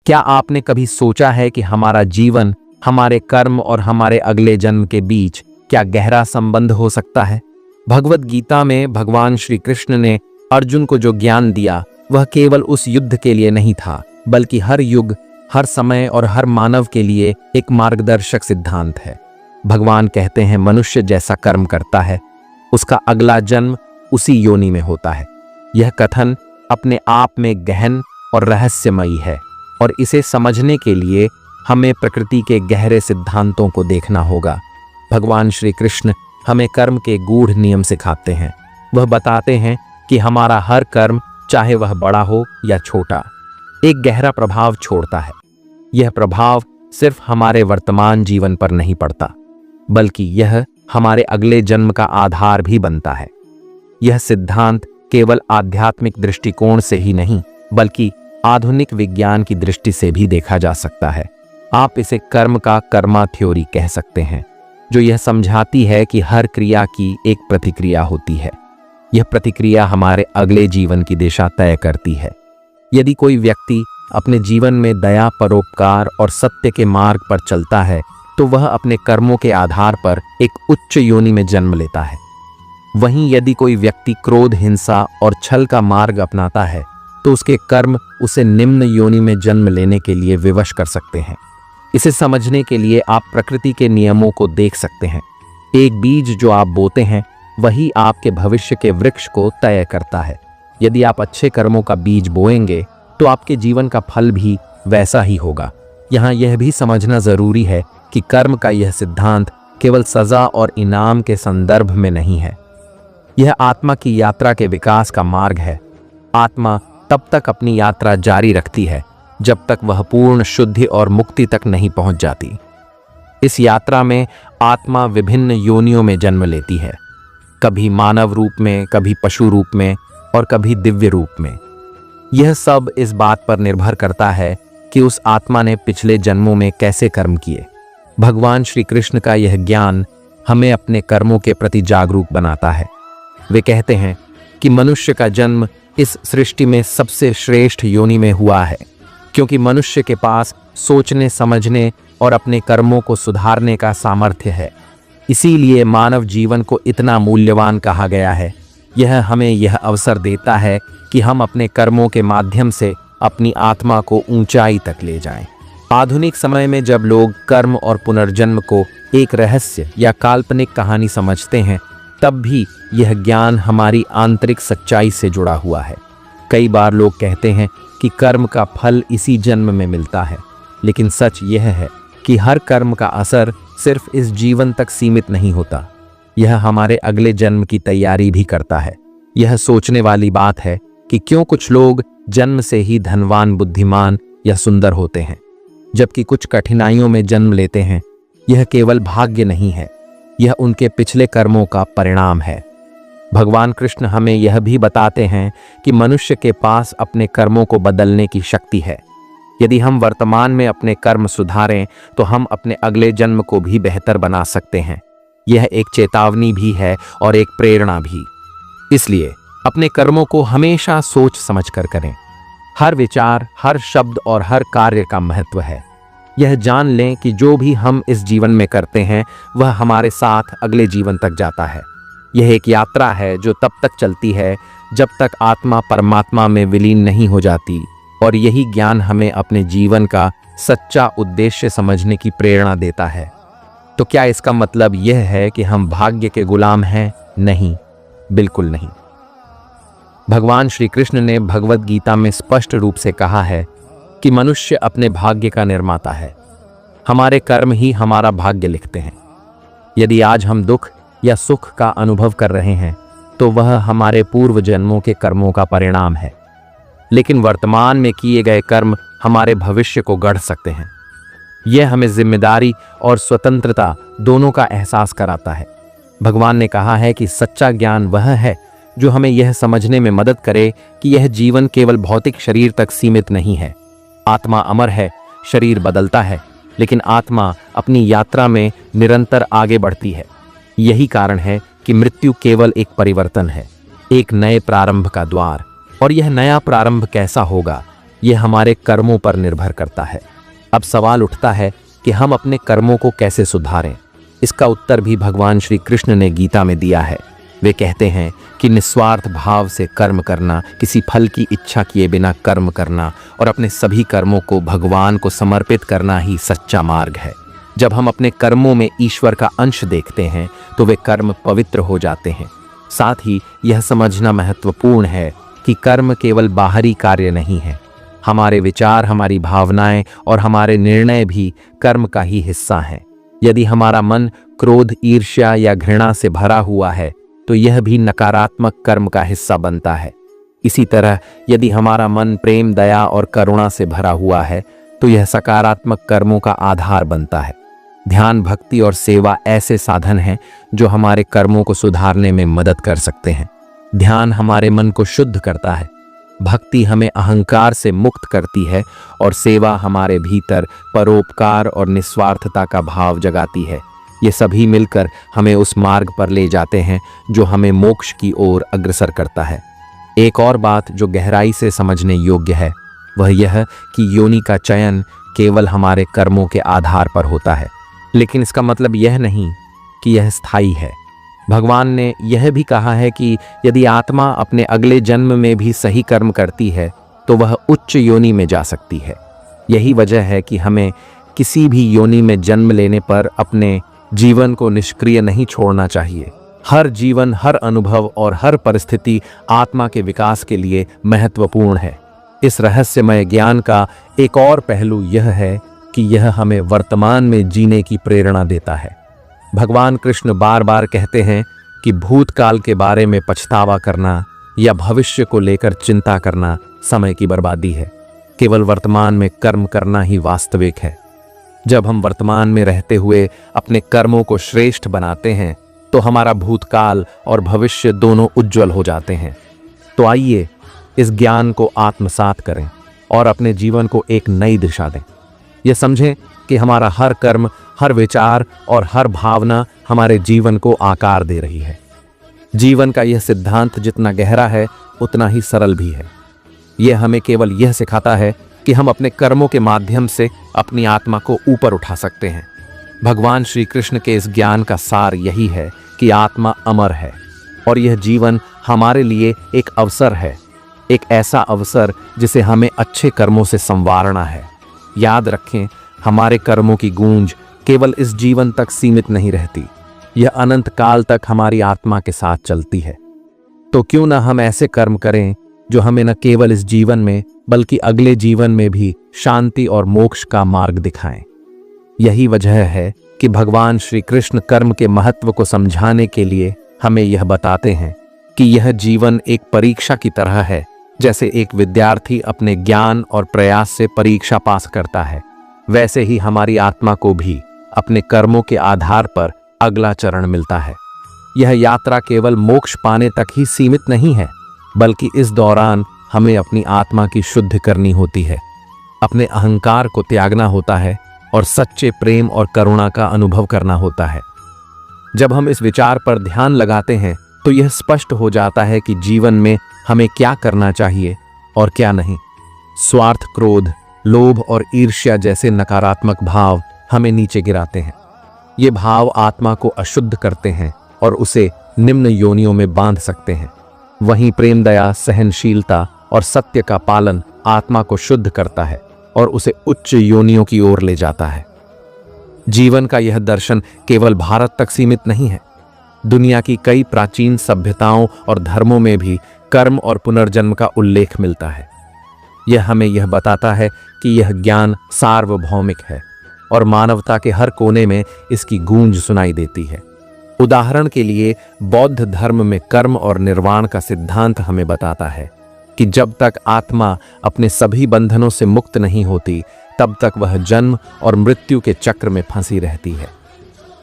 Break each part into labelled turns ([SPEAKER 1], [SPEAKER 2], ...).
[SPEAKER 1] क्या आपने कभी सोचा है कि हमारा जीवन, हमारे कर्म और हमारे अगले जन्म के बीच क्या गहरा संबंध हो सकता है? भगवद गीता में भगवान श्री कृष्ण ने अर्जुन को जो ज्ञान दिया वह केवल उस युद्ध के लिए नहीं था, बल्कि हर युग, हर समय और हर मानव के लिए एक मार्गदर्शक सिद्धांत है। भगवान कहते हैं, मनुष्य जैसा कर्म करता है उसका अगला जन्म उसी योनि में होता है। यह कथन अपने आप में गहन और रहस्यमयी है और इसे समझने के लिए हमें प्रकृति के गहरे सिद्धांतों को देखना होगा। भगवान श्री कृष्ण हमें कर्म के गूढ़ नियम सिखाते हैं। वह बताते हैं कि हमारा हर कर्म, चाहे वह बड़ा हो या छोटा, एक गहरा प्रभाव छोड़ता है। यह प्रभाव सिर्फ हमारे वर्तमान जीवन पर नहीं पड़ता, बल्कि यह हमारे अगले जन्म का आधार भी बनता है। यह सिद्धांत केवल आध्यात्मिक दृष्टिकोण से ही नहीं, बल्कि आधुनिक विज्ञान की दृष्टि से भी देखा जा सकता है। आप इसे कर्म का कर्मा थ्योरी कह सकते हैं, जो यह समझाती है कि हर क्रिया की एक प्रतिक्रिया होती है। यह प्रतिक्रिया हमारे अगले जीवन की दिशा तय करती है। यदि कोई व्यक्ति अपने जीवन में दया, परोपकार और सत्य के मार्ग पर चलता है, तो वह अपने कर्मों के आधार पर एक उच्च योनि में जन्म लेता है। वहीं यदि कोई व्यक्ति क्रोध, हिंसा और छल का मार्ग अपनाता है, तो उसके कर्म उसे निम्न योनि में जन्म लेने के लिए विवश कर सकते हैं। इसे समझने के लिए आप प्रकृति के नियमों को देख सकते हैं। एक बीज जो आप बोते हैं, वही आपके भविष्य के वृक्ष को तय करता है। यदि आप अच्छे कर्मों का बीज बोएंगे, तो आपके जीवन का फल भी वैसा ही होगा। यहाँ यह भी समझना जरूरी है कि कर्म का यह सिद्धांत केवल सजा और इनाम के संदर्भ में नहीं है। यह आत्मा की यात्रा के विकास का मार्ग है। आत्मा तब तक अपनी यात्रा जारी रखती है जब तक वह पूर्ण शुद्धि और मुक्ति तक नहीं पहुंच जाती। इस यात्रा में आत्मा विभिन्न योनियों में जन्म लेती है, कभी मानव रूप में, कभी पशु रूप में और कभी दिव्य रूप में। यह सब इस बात पर निर्भर करता है कि उस आत्मा ने पिछले जन्मों में कैसे कर्म किए। भगवान श्री कृष्ण का यह ज्ञान हमें अपने कर्मों के प्रति जागरूक बनाता है। वे कहते हैं कि मनुष्य का जन्म इस सृष्टि में सबसे श्रेष्ठ योनि में हुआ है, क्योंकि मनुष्य के पास सोचने, समझने और अपने कर्मों को सुधारने का सामर्थ्य है। इसीलिए मानव जीवन को इतना मूल्यवान कहा गया है। यह हमें यह अवसर देता है कि हम अपने कर्मों के माध्यम से अपनी आत्मा को ऊंचाई तक ले जाएं। आधुनिक समय में जब लोग कर्म और पुनर्जन्म को एक रहस्य या काल्पनिक कहानी समझते हैं, तब भी यह ज्ञान हमारी आंतरिक सच्चाई से जुड़ा हुआ है। कई बार लोग कहते हैं कि कर्म का फल इसी जन्म में मिलता है, लेकिन सच यह है कि हर कर्म का असर सिर्फ इस जीवन तक सीमित नहीं होता। यह हमारे अगले जन्म की तैयारी भी करता है। यह सोचने वाली बात है कि क्यों कुछ लोग जन्म से ही धनवान, बुद्धिमान या सुंदर होते हैं, जबकि कुछ कठिनाइयों में जन्म लेते हैं। यह केवल भाग्य नहीं है, यह उनके पिछले कर्मों का परिणाम है। भगवान कृष्ण हमें यह भी बताते हैं कि मनुष्य के पास अपने कर्मों को बदलने की शक्ति है। यदि हम वर्तमान में अपने कर्म सुधारें, तो हम अपने अगले जन्म को भी बेहतर बना सकते हैं। यह एक चेतावनी भी है और एक प्रेरणा भी। इसलिए अपने कर्मों को हमेशा सोच समझकर करें। हर विचार, हर शब्द और हर कार्य का महत्व है। यह जान लें कि जो भी हम इस जीवन में करते हैं, वह हमारे साथ अगले जीवन तक जाता है। यह एक यात्रा है जो तब तक चलती है जब तक आत्मा परमात्मा में विलीन नहीं हो जाती, और यही ज्ञान हमें अपने जीवन का सच्चा उद्देश्य समझने की प्रेरणा देता है। तो क्या इसका मतलब यह है कि हम भाग्य के गुलाम हैं? नहीं, बिल्कुल नहीं। भगवान श्री कृष्ण ने भगवद गीता में स्पष्ट रूप से कहा है कि मनुष्य अपने भाग्य का निर्माता है। हमारे कर्म ही हमारा भाग्य लिखते हैं। यदि आज हम दुख या सुख का अनुभव कर रहे हैं, तो वह हमारे पूर्व जन्मों के कर्मों का परिणाम है। लेकिन वर्तमान में किए गए कर्म हमारे भविष्य को गढ़ सकते हैं। यह हमें जिम्मेदारी और स्वतंत्रता दोनों का एहसास कराता है। भगवान ने कहा है कि सच्चा ज्ञान वह है जो हमें यह समझने में मदद करे कि यह जीवन केवल भौतिक शरीर तक सीमित नहीं है। आत्मा अमर है, शरीर बदलता है, लेकिन आत्मा अपनी यात्रा में निरंतर आगे बढ़ती है। यही कारण है कि मृत्यु केवल एक परिवर्तन है, एक नए प्रारंभ का द्वार। और यह नया प्रारंभ कैसा होगा, ये हमारे कर्मों पर निर्भर करता है। अब सवाल उठता है कि हम अपने कर्मों को कैसे सुधारें। इसका उत्तर भी भगवान श्री कृष्ण ने गीता में दिया है। वे कहते हैं कि निस्वार्थ भाव से कर्म करना, किसी फल की इच्छा किए बिना कर्म करना और अपने सभी कर्मों को भगवान को समर्पित करना ही सच्चा मार्ग है। जब हम अपने कर्मों में ईश्वर का अंश देखते हैं तो वे कर्म पवित्र हो जाते हैं। साथ ही यह समझना महत्वपूर्ण है कि कर्म केवल बाहरी कार्य नहीं है। हमारे विचार, हमारी भावनाएं और हमारे निर्णय भी कर्म का ही हिस्सा हैं। यदि हमारा मन क्रोध, ईर्ष्या या घृणा से भरा हुआ है तो यह भी नकारात्मक कर्म का हिस्सा बनता है। इसी तरह यदि हमारा मन प्रेम, दया और करुणा से भरा हुआ है तो यह सकारात्मक कर्मों का आधार बनता है। ध्यान, भक्ति और सेवा ऐसे साधन हैं जो हमारे कर्मों को सुधारने में मदद कर सकते हैं। ध्यान हमारे मन को शुद्ध करता है, भक्ति हमें अहंकार से मुक्त करती है और सेवा हमारे भीतर परोपकार और निस्वार्थता का भाव जगाती है। ये सभी मिलकर हमें उस मार्ग पर ले जाते हैं जो हमें मोक्ष की ओर अग्रसर करता है। एक और बात जो गहराई से समझने योग्य है वह यह कि योनि का चयन केवल हमारे कर्मों के आधार पर होता है, लेकिन इसका मतलब यह नहीं कि यह स्थायी है। भगवान ने यह भी कहा है कि यदि आत्मा अपने अगले जन्म में भी सही कर्म करती है तो वह उच्च योनि में जा सकती है। यही वजह है कि हमें किसी भी योनि में जन्म लेने पर अपने जीवन को निष्क्रिय नहीं छोड़ना चाहिए। हर जीवन, हर अनुभव और हर परिस्थिति आत्मा के विकास के लिए महत्वपूर्ण है। इस रहस्यमय ज्ञान का एक और पहलू यह है कि यह हमें वर्तमान में जीने की प्रेरणा देता है। भगवान कृष्ण बार बार कहते हैं कि भूतकाल के बारे में पछतावा करना या भविष्य को लेकर चिंता करना समय की बर्बादी है। केवल वर्तमान में कर्म करना ही वास्तविक है। जब हम वर्तमान में रहते हुए अपने कर्मों को श्रेष्ठ बनाते हैं तो हमारा भूतकाल और भविष्य दोनों उज्जवल हो जाते हैं। तो आइए इस ज्ञान को आत्मसात करें और अपने जीवन को एक नई दिशा दें। यह समझें कि हमारा हर कर्म, हर विचार और हर भावना हमारे जीवन को आकार दे रही है। जीवन का यह सिद्धांत जितना गहरा है उतना ही सरल भी है। यह हमें केवल यह सिखाता है कि हम अपने कर्मों के माध्यम से अपनी आत्मा को ऊपर उठा सकते हैं। भगवान श्री कृष्ण के इस ज्ञान का सार यही है कि आत्मा अमर है और यह जीवन हमारे लिए एक अवसर है, एक ऐसा अवसर जिसे हमें अच्छे कर्मों से संवारना है। याद रखें, हमारे कर्मों की गूंज केवल इस जीवन तक सीमित नहीं रहती, यह अनंत काल तक हमारी आत्मा के साथ चलती है। तो क्यों ना हम ऐसे कर्म करें जो हमें न केवल इस जीवन में बल्कि अगले जीवन में भी शांति और मोक्ष का मार्ग दिखाएं। यही वजह है कि भगवान श्री कृष्ण कर्म के महत्व को समझाने के लिए हमें यह बताते हैं कि यह जीवन एक परीक्षा की तरह है। जैसे एक विद्यार्थी अपने ज्ञान और प्रयास से परीक्षा पास करता है, वैसे ही हमारी आत्मा को भी अपने कर्मों के आधार पर अगला चरण मिलता है। यह यात्रा केवल मोक्ष पाने तक ही सीमित नहीं है, बल्कि इस दौरान हमें अपनी आत्मा की शुद्धि करनी होती है, अपने अहंकार को त्यागना होता है और सच्चे प्रेम और करुणा का अनुभव करना होता है। जब हम इस विचार पर ध्यान लगाते हैं तो यह स्पष्ट हो जाता है कि जीवन में हमें क्या करना चाहिए और क्या नहीं। स्वार्थ, क्रोध, लोभ और ईर्ष्या जैसे नकारात्मक भाव हमें नीचे गिराते हैं। ये भाव आत्मा को अशुद्ध करते हैं और उसे निम्न योनियों में बांध सकते हैं। वहीं प्रेम, दया, सहनशीलता और सत्य का पालन आत्मा को शुद्ध करता है और उसे उच्च योनियों की ओर ले जाता है। जीवन का यह दर्शन केवल भारत तक सीमित नहीं है। दुनिया की कई प्राचीन सभ्यताओं और धर्मों में भी कर्म और पुनर्जन्म का उल्लेख मिलता है। यह हमें यह बताता है कि यह ज्ञान सार्वभौमिक है और मानवता के हर कोने में इसकी गूंज सुनाई देती है। उदाहरण के लिए, बौद्ध धर्म में कर्म और निर्वाण का सिद्धांत हमें बताता है कि जब तक आत्मा अपने सभी बंधनों से मुक्त नहीं होती, तब तक वह जन्म और मृत्यु के चक्र में फंसी रहती है।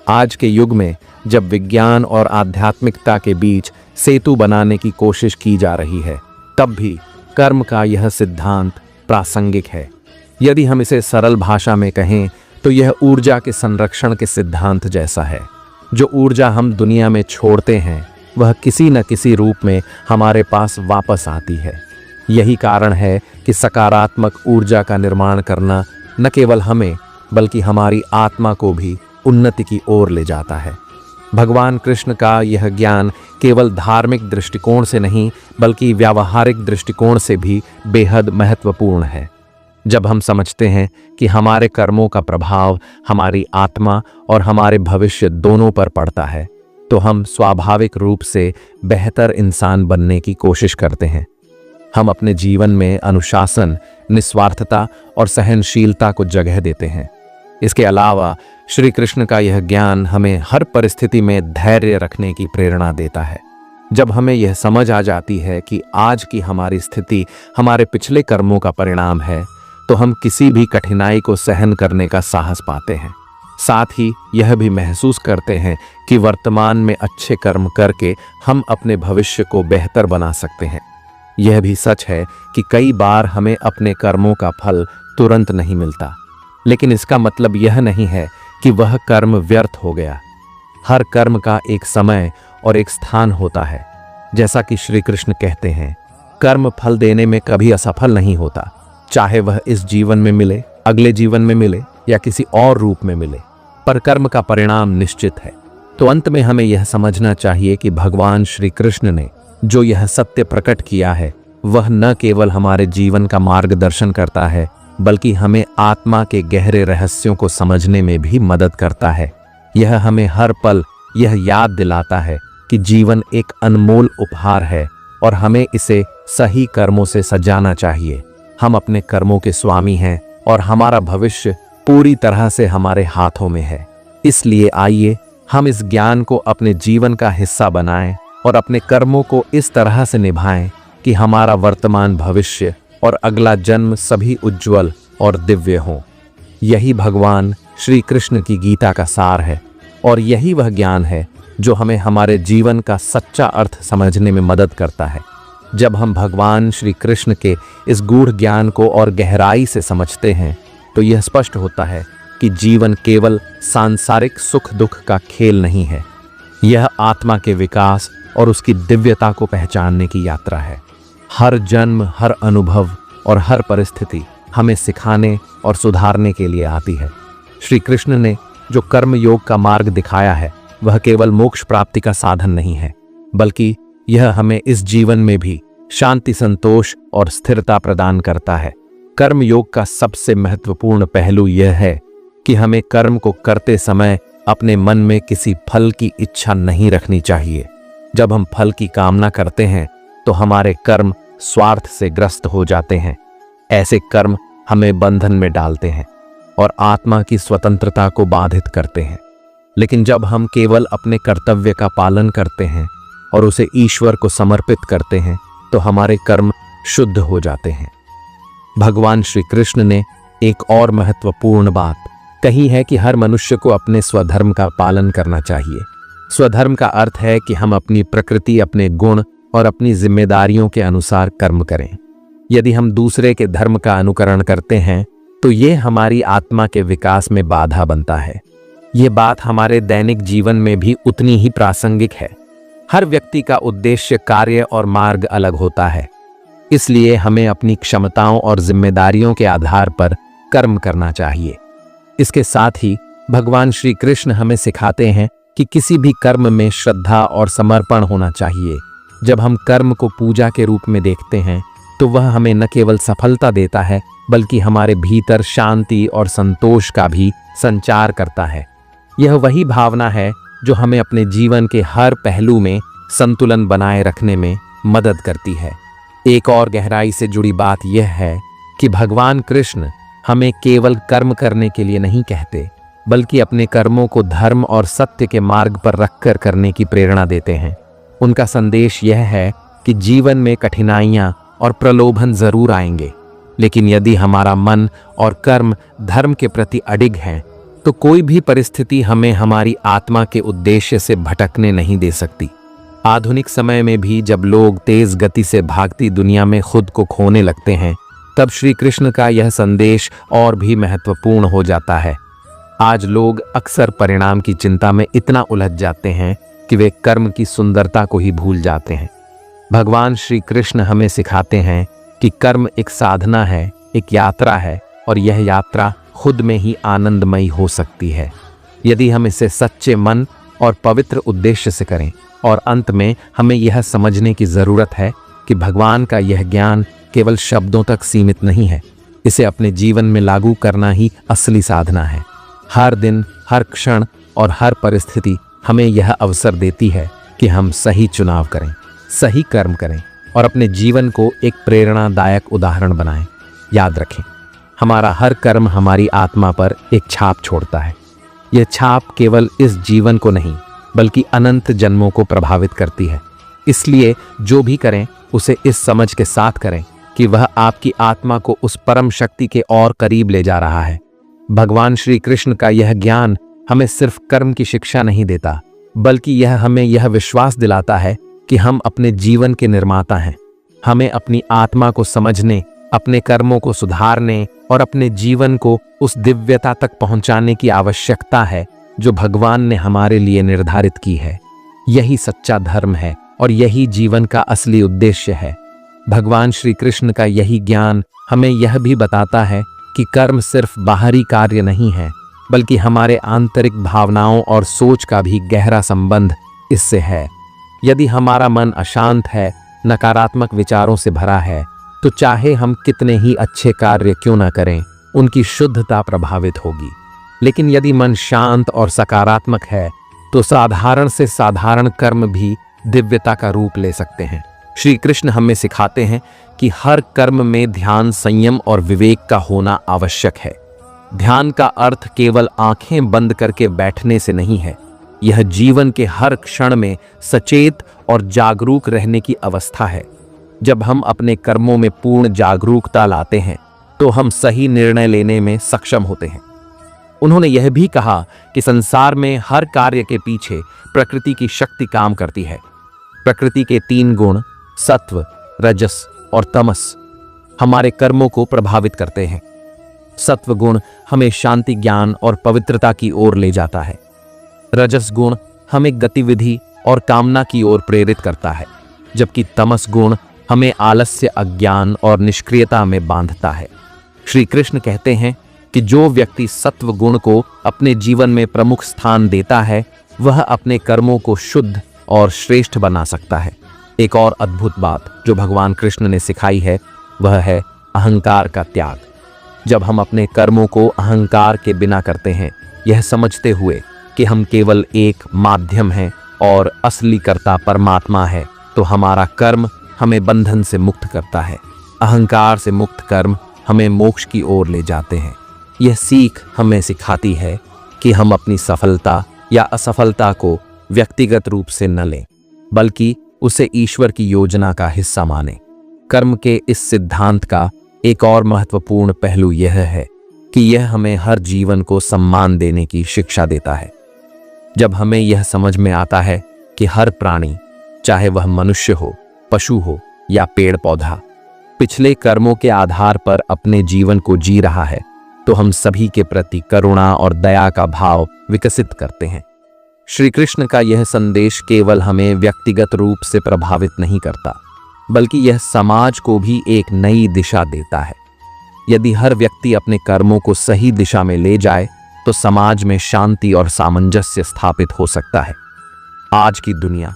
[SPEAKER 1] आज के युग में जब विज्ञान और आध्यात्मिकता के बीच सेतु बनाने की कोशिश की जा रही है, तब भी कर्म का यह सिद्धांत प्रासंगिक है। यदि हम इसे सरल भाषा में कहें तो यह ऊर्जा के संरक्षण के सिद्धांत जैसा है। जो ऊर्जा हम दुनिया में छोड़ते हैं वह किसी न किसी रूप में हमारे पास वापस आती है। यही कारण है कि सकारात्मक ऊर्जा का निर्माण करना न केवल हमें बल्कि हमारी आत्मा को भी उन्नति की ओर ले जाता है। भगवान कृष्ण का यह ज्ञान केवल धार्मिक दृष्टिकोण से नहीं बल्कि व्यावहारिक दृष्टिकोण से भी बेहद महत्वपूर्ण है। जब हम समझते हैं कि हमारे कर्मों का प्रभाव हमारी आत्मा और हमारे भविष्य दोनों पर पड़ता है, तो हम स्वाभाविक रूप से बेहतर इंसान बनने की कोशिश करते हैं। हम अपने जीवन में अनुशासन, निस्वार्थता और सहनशीलता को जगह देते हैं। इसके अलावा श्री कृष्ण का यह ज्ञान हमें हर परिस्थिति में धैर्य रखने की प्रेरणा देता है। जब हमें यह समझ आ जाती है कि आज की हमारी स्थिति हमारे पिछले कर्मों का परिणाम है, तो हम किसी भी कठिनाई को सहन करने का साहस पाते हैं। साथ ही यह भी महसूस करते हैं कि वर्तमान में अच्छे कर्म करके हम अपने भविष्य को बेहतर बना सकते हैं। यह भी सच है कि कई बार हमें अपने कर्मों का फल तुरंत नहीं मिलता, लेकिन इसका मतलब यह नहीं है कि वह कर्म व्यर्थ हो गया। हर कर्म का एक समय और एक स्थान होता है। जैसा कि श्री कृष्ण कहते हैं, कर्म फल देने में कभी असफल नहीं होता, चाहे वह इस जीवन में मिले, अगले जीवन में मिले या किसी और रूप में मिले, पर कर्म का परिणाम निश्चित है। तो अंत में हमें यह समझना चाहिए कि भगवान श्री कृष्ण ने जो यह सत्य प्रकट किया है, वह न केवल हमारे जीवन का मार्गदर्शन करता है बल्कि हमें आत्मा के गहरे रहस्यों को समझने में भी मदद करता है। यह हमें हर पल यह याद दिलाता है कि जीवन एक अनमोल उपहार है और हमें इसे सही कर्मों से सजाना चाहिए। हम अपने कर्मों के स्वामी हैं और हमारा भविष्य पूरी तरह से हमारे हाथों में है। इसलिए आइए हम इस ज्ञान को अपने जीवन का हिस्सा बनाएं और अपने कर्मों को इस तरह से निभाएं कि हमारा वर्तमान, भविष्य और अगला जन्म सभी उज्जवल और दिव्य हों। यही भगवान श्री कृष्ण की गीता का सार है और यही वह ज्ञान है जो हमें हमारे जीवन का सच्चा अर्थ समझने में मदद करता है। जब हम भगवान श्री कृष्ण के इस गूढ़ ज्ञान को और गहराई से समझते हैं, तो यह स्पष्ट होता है कि जीवन केवल सांसारिक सुख दुख का खेल नहीं है। यह आत्मा के विकास और उसकी दिव्यता को पहचानने की यात्रा है। हर जन्म, हर अनुभव और हर परिस्थिति हमें सिखाने और सुधारने के लिए आती है। श्री कृष्ण ने जो कर्म योग का मार्ग दिखाया है, वह केवल मोक्ष प्राप्ति का साधन नहीं है, बल्कि यह हमें इस जीवन में भी शांति, संतोष और स्थिरता प्रदान करता है। कर्म योग का सबसे महत्वपूर्ण पहलू यह है कि हमें कर्म को करते समय अपने मन में किसी फल की इच्छा नहीं रखनी चाहिए। जब हम फल की कामना करते हैं, तो हमारे कर्म स्वार्थ से ग्रस्त हो जाते हैं। ऐसे कर्म हमें बंधन में डालते हैं और आत्मा की स्वतंत्रता को बाधित करते हैं। लेकिन जब हम केवल अपने कर्तव्य का पालन करते हैं और उसे ईश्वर को समर्पित करते हैं, तो हमारे कर्म शुद्ध हो जाते हैं। भगवान श्री कृष्ण ने एक और महत्वपूर्ण बात कही है कि हर मनुष्य को अपने स्वधर्म का पालन करना चाहिए। स्वधर्म का अर्थ है कि हम अपनी प्रकृति, अपने गुण और अपनी जिम्मेदारियों के अनुसार कर्म करें। यदि हम दूसरे के धर्म का अनुकरण करते हैं, तो ये हमारी आत्मा के विकास में बाधा बनता है। ये बात हमारे दैनिक जीवन में भी उतनी ही प्रासंगिक है। हर व्यक्ति का उद्देश्य, कार्य और मार्ग अलग होता है। इसलिए हमें अपनी क्षमताओं और जिम्मेदारियों के आधार पर कर्म करना चाहिए। इसके साथ ही भगवान श्री कृष्ण हमें सिखाते हैं कि किसी भी कर्म में श्रद्धा और समर्पण होना चाहिए। जब हम कर्म को पूजा के रूप में देखते हैं, तो वह हमें न केवल सफलता देता है बल्कि हमारे भीतर शांति और संतोष का भी संचार करता है। यह वही भावना है जो हमें अपने जीवन के हर पहलू में संतुलन बनाए रखने में मदद करती है। एक और गहराई से जुड़ी बात यह है कि भगवान कृष्ण हमें केवल कर्म करने के लिए नहीं कहते, बल्कि अपने कर्मों को धर्म और सत्य के मार्ग पर रखकर करने की प्रेरणा देते हैं। उनका संदेश यह है कि जीवन में कठिनाइयां और प्रलोभन जरूर आएंगे, लेकिन यदि हमारा मन और कर्म धर्म के प्रति अडिग हैं, तो कोई भी परिस्थिति हमें हमारी आत्मा के उद्देश्य से भटकने नहीं दे सकती। आधुनिक समय में भी जब लोग तेज गति से भागती दुनिया में खुद को खोने लगते हैं, तब श्री कृष्ण का यह संदेश और भी महत्वपूर्ण हो जाता है। आज लोग अक्सर परिणाम की चिंता में इतना उलझ जाते हैं कि वे कर्म की सुंदरता को ही भूल जाते हैं। भगवान श्री कृष्ण हमें सिखाते हैं कि कर्म एक साधना है, एक यात्रा है, और यह यात्रा खुद में ही आनंदमयी हो सकती है यदि हम इसे सच्चे मन और पवित्र उद्देश्य से करें। और अंत में हमें यह समझने की जरूरत है कि भगवान का यह ज्ञान केवल शब्दों तक सीमित नहीं है, इसे अपने जीवन में लागू करना ही असली साधना है। हर दिन, हर क्षण और हर परिस्थिति हमें यह अवसर देती है कि हम सही चुनाव करें, सही कर्म करें और अपने जीवन को एक प्रेरणादायक उदाहरण बनाएं। याद रखें, हमारा हर कर्म हमारी आत्मा पर एक छाप छोड़ता है। यह छाप केवल इस जीवन को नहीं बल्कि अनंत जन्मों को प्रभावित करती है। इसलिए जो भी करें उसे इस समझ के साथ करें कि वह आपकी आत्मा को उस परम शक्ति के और करीब ले जा रहा है। भगवान श्री कृष्ण का यह ज्ञान हमें सिर्फ कर्म की शिक्षा नहीं देता, बल्कि यह हमें यह विश्वास दिलाता है कि हम अपने जीवन के निर्माता हैं। हमें अपनी आत्मा को समझने, अपने कर्मों को सुधारने और अपने जीवन को उस दिव्यता तक पहुंचाने की आवश्यकता है जो भगवान ने हमारे लिए निर्धारित की है। यही सच्चा धर्म है और यही जीवन का असली उद्देश्य है। भगवान श्री कृष्ण का यही ज्ञान हमें यह भी बताता है कि कर्म सिर्फ बाहरी कार्य नहीं है, बल्कि हमारे आंतरिक भावनाओं और सोच का भी गहरा संबंध इससे है। यदि हमारा मन अशांत है, नकारात्मक विचारों से भरा है, तो चाहे हम कितने ही अच्छे कार्य क्यों न करें, उनकी शुद्धता प्रभावित होगी। लेकिन यदि मन शांत और सकारात्मक है, तो साधारण से साधारण कर्म भी दिव्यता का रूप ले सकते हैं। श्री कृष्ण हमें सिखाते हैं कि हर कर्म में ध्यान, संयम और विवेक का होना आवश्यक है। ध्यान का अर्थ केवल आंखें बंद करके बैठने से नहीं है। यह जीवन के हर क्षण में सचेत और जागरूक रहने की अवस्था है। जब हम अपने कर्मों में पूर्ण जागरूकता लाते हैं, तो हम सही निर्णय लेने में सक्षम होते हैं। उन्होंने यह भी कहा कि संसार में हर कार्य के पीछे प्रकृति की शक्ति काम करती है। प्रकृति के 3 गुण, सत्व, रजस और तमस, हमारे कर्मों को प्रभावित करते हैं। सत्व गुण हमें शांति, ज्ञान और पवित्रता की ओर ले जाता है। रजस गुण हमें गतिविधि और कामना की ओर प्रेरित करता है, जबकि तमस गुण हमें आलस्य, अज्ञान और निष्क्रियता में बांधता है। श्री कृष्ण कहते हैं कि जो व्यक्ति सत्व गुण को अपने जीवन में प्रमुख स्थान देता है, वह अपने कर्मों को शुद्ध और श्रेष्ठ बना सकता है। एक और अद्भुत बात जो भगवान कृष्ण ने सिखाई है, वह है अहंकार का त्याग। जब हम अपने कर्मों को अहंकार के बिना करते हैं, यह समझते हुए कि हम केवल एक माध्यम हैं और असली कर्ता परमात्मा है, तो हमारा कर्म हमें बंधन से मुक्त करता है। अहंकार से मुक्त कर्म हमें मोक्ष की ओर ले जाते हैं। यह सीख हमें सिखाती है कि हम अपनी सफलता या असफलता को व्यक्तिगत रूप से न लें, बल्कि उसे ईश्वर की योजना का हिस्सा मानें। कर्म के इस सिद्धांत का एक और महत्वपूर्ण पहलू यह है कि यह हमें हर जीवन को सम्मान देने की शिक्षा देता है। जब हमें यह समझ में आता है कि हर प्राणी, चाहे वह मनुष्य हो, पशु हो या पेड़ पौधा, पिछले कर्मों के आधार पर अपने जीवन को जी रहा है, तो हम सभी के प्रति करुणा और दया का भाव विकसित करते हैं। श्री कृष्ण का यह संदेश केवल हमें व्यक्तिगत रूप से प्रभावित नहीं करता, बल्कि यह समाज को भी एक नई दिशा देता है। यदि हर व्यक्ति अपने कर्मों को सही दिशा में ले जाए, तो समाज में शांति और सामंजस्य स्थापित हो सकता है। आज की दुनिया,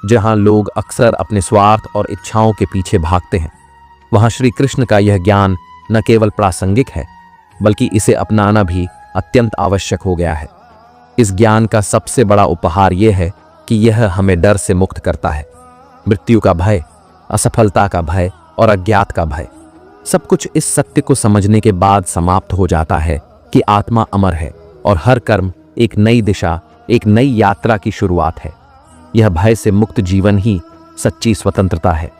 [SPEAKER 1] जहां लोग अक्सर अपने स्वार्थ और इच्छाओं के पीछे भागते हैं, वहां श्री कृष्ण का यह ज्ञान न केवल प्रासंगिक है, बल्कि इसे अपनाना भी अत्यंत आवश्यक हो गया है। इस ज्ञान का सबसे बड़ा उपहार यह है कि यह हमें डर से मुक्त करता है। मृत्यु का भय, असफलता का भय और अज्ञात का भय, सब कुछ इस सत्य को समझने के बाद समाप्त हो जाता है कि आत्मा अमर है और हर कर्म एक नई दिशा, एक नई यात्रा की शुरुआत है। यह भय से मुक्त जीवन ही सच्ची स्वतंत्रता है।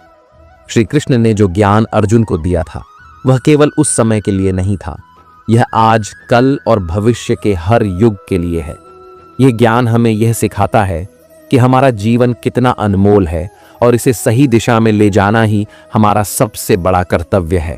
[SPEAKER 1] श्री कृष्ण ने जो ज्ञान अर्जुन को दिया था, वह केवल उस समय के लिए नहीं था। यह आज, कल और भविष्य के हर युग के लिए है। यह ज्ञान हमें यह सिखाता है कि हमारा जीवन कितना अनमोल है और इसे सही दिशा में ले जाना ही हमारा सबसे बड़ा कर्तव्य है।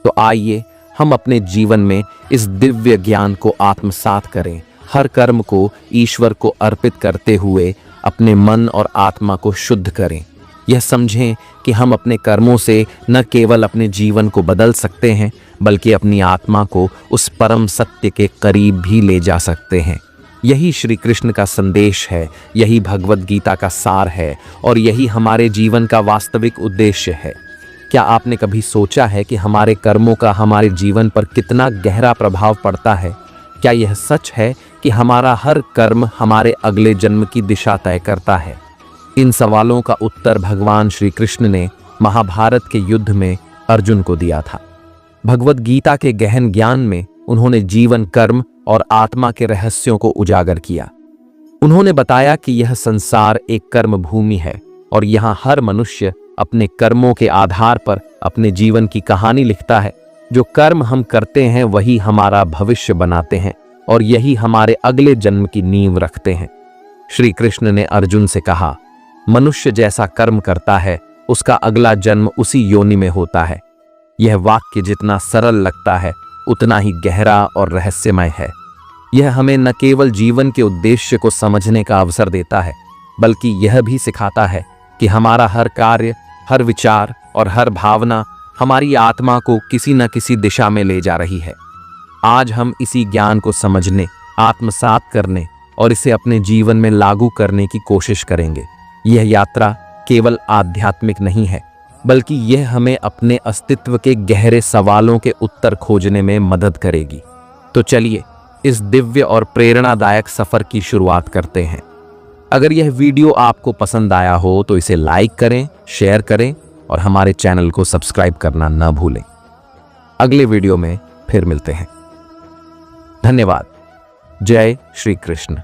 [SPEAKER 1] तो आइए हम अपने जीवन में इस दिव्य ज्ञान को आत्मसात करें। हर कर्म को ईश्वर को अर्पित करते हुए अपने मन और आत्मा को शुद्ध करें। यह समझें कि हम अपने कर्मों से न केवल अपने जीवन को बदल सकते हैं, बल्कि अपनी आत्मा को उस परम सत्य के करीब भी ले जा सकते हैं। यही श्री कृष्ण का संदेश है, यही भगवद गीता का सार है और यही हमारे जीवन का वास्तविक उद्देश्य है। क्या आपने कभी सोचा है कि हमारे कर्मों का हमारे जीवन पर कितना गहरा प्रभाव पड़ता है? क्या यह सच है कि हमारा हर कर्म हमारे अगले जन्म की दिशा तय करता है? इन सवालों का उत्तर भगवान श्री कृष्ण ने महाभारत के युद्ध में अर्जुन को दिया था। भगवद गीता के गहन ज्ञान में उन्होंने जीवन, कर्म और आत्मा के रहस्यों को उजागर किया। उन्होंने बताया कि यह संसार एक कर्म भूमि है और यहाँ हर मनुष्य अपने कर्मों के आधार पर अपने जीवन की कहानी लिखता है। जो कर्म हम करते हैं वही हमारा भविष्य बनाते हैं और यही हमारे अगले जन्म की नींव रखते हैं। श्री कृष्ण ने अर्जुन से कहा, मनुष्य जैसा कर्म करता है उसका अगला जन्म उसी योनि में होता है। यह वाक्य जितना सरल लगता है उतना ही गहरा और रहस्यमय है। यह हमें न केवल जीवन के उद्देश्य को समझने का अवसर देता है, बल्कि यह भी सिखाता है कि हमारा हर कार्य, हर विचार और हर भावना हमारी आत्मा को किसी न किसी दिशा में ले जा रही है। आज हम इसी ज्ञान को समझने, आत्मसात करने और इसे अपने जीवन में लागू करने की कोशिश करेंगे। यह यात्रा केवल आध्यात्मिक नहीं है, बल्कि यह हमें अपने अस्तित्व के गहरे सवालों के उत्तर खोजने में मदद करेगी। तो चलिए इस दिव्य और प्रेरणादायक सफर की शुरुआत करते हैं। अगर यह वीडियो आपको पसंद आया हो तो इसे लाइक करें, शेयर करें और हमारे चैनल को सब्सक्राइब करना न भूलें। अगले वीडियो में फिर मिलते हैं। धन्यवाद। जय श्री कृष्ण।